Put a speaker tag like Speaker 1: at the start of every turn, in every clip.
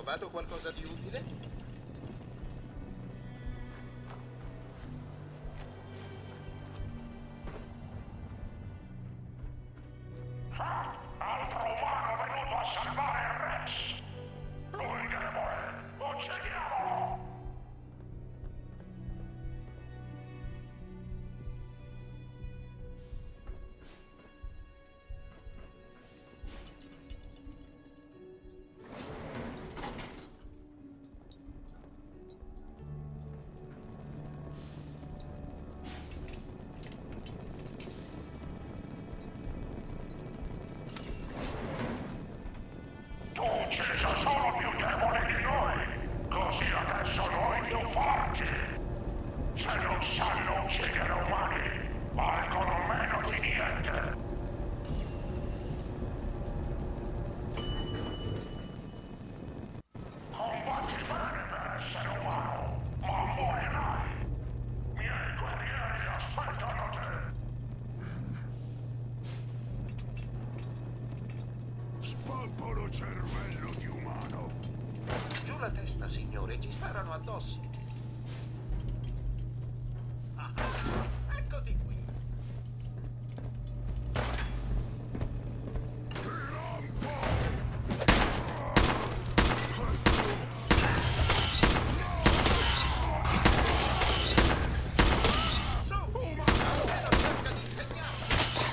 Speaker 1: trovato qualcosa di utile?
Speaker 2: Altro umano venuto a salvare Rex! Lui debole! Uccidiamolo! Tu ucciso solo più debole di noi, così adesso noi più forti. Se non sanno uccidere umani, valgono meno di niente. Combatti bene per essere umano, ma morirai. Miei guerrieri aspettano te.
Speaker 3: Spalpolo cervello di umano.
Speaker 1: Giù la testa, signore, ci sparano addosso. Ah, eccoti qui. Su, almeno cerca di impegnarti.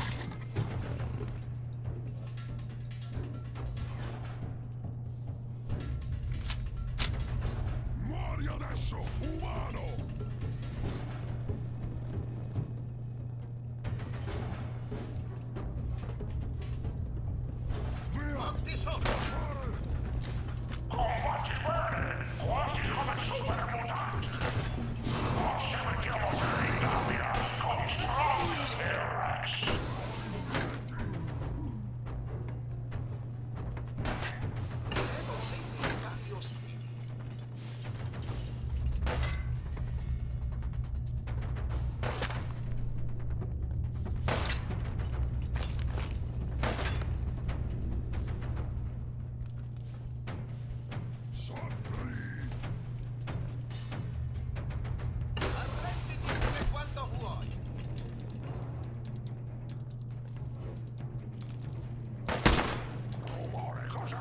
Speaker 3: Muori adesso, umano! Via!
Speaker 1: Monti sopra.
Speaker 2: Combatti bene, quasi come super mutanti. O se mettiamo te in gabbia con Strong e Rex.
Speaker 1: Devo semplificare ostili.
Speaker 3: Soffri!
Speaker 1: Arrenditi come quando vuoi.
Speaker 2: Rumore, cos'è?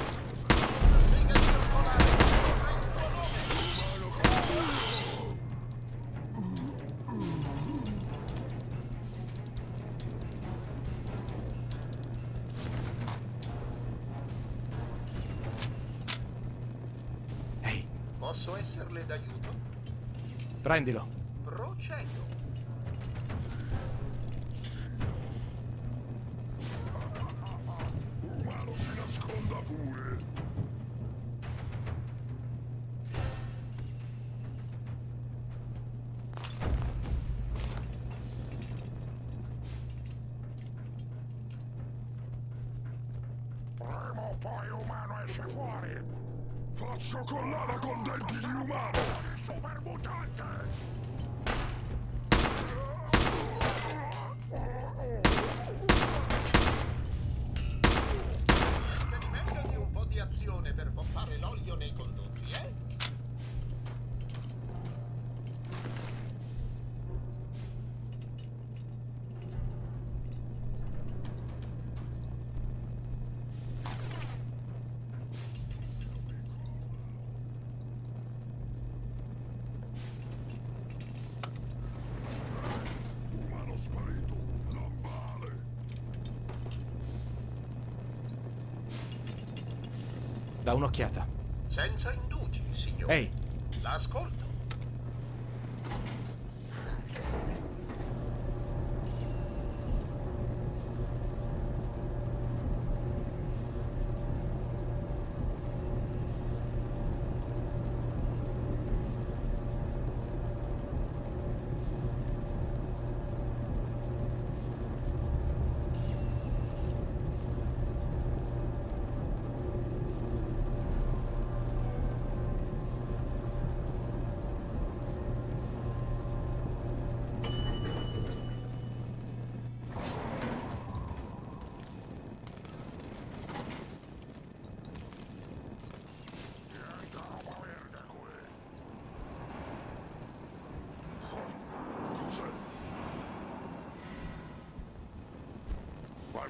Speaker 1: Sbrigati a volare, vorrei il tuo nome.
Speaker 4: Ehi,
Speaker 1: Posso esserle d'aiuto?
Speaker 4: prendilo.
Speaker 1: Procedo.
Speaker 3: Umano si nasconda pure!
Speaker 2: Prima o poi umano esce fuori.
Speaker 3: Faccio collana con denti di umano!
Speaker 2: Super mutante!
Speaker 1: Meglio di un po' di azione per pompare l'olio nei condotti, eh?
Speaker 3: Umano sparito! Non vale!
Speaker 4: Da un'occhiata.
Speaker 1: Senza indugi, signore.
Speaker 4: Ehi,
Speaker 1: L'ascolto.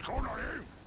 Speaker 2: Sono lì!